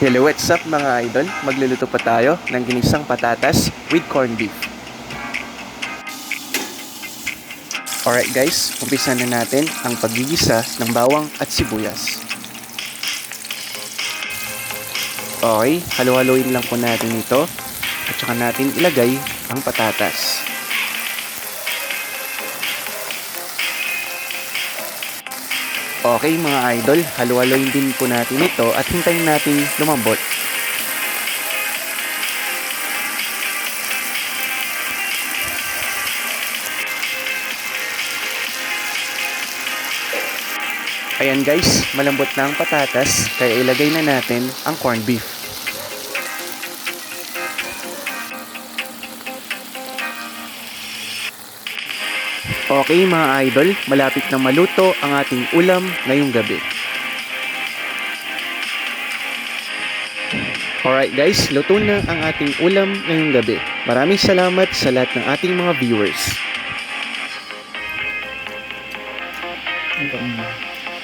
Hello, what's up mga idol? Magluluto pa tayo ng ginisang patatas with corned beef. Alright guys, umpisa na natin ang paggigisa ng bawang at sibuyas. Okay, halo-haloin lang po natin ito at saka natin ilagay ang patatas. Okay mga idol, halo-haloin din po natin ito at hintayin natin lumambot. Ayan guys, malambot na ang patatas, kaya ilagay na natin ang corned beef. Okay mga idol, malapit na maluto ang ating ulam ngayong gabi. Alright guys, luto na ang ating ulam ngayong gabi. Maraming salamat sa lahat ng ating mga viewers.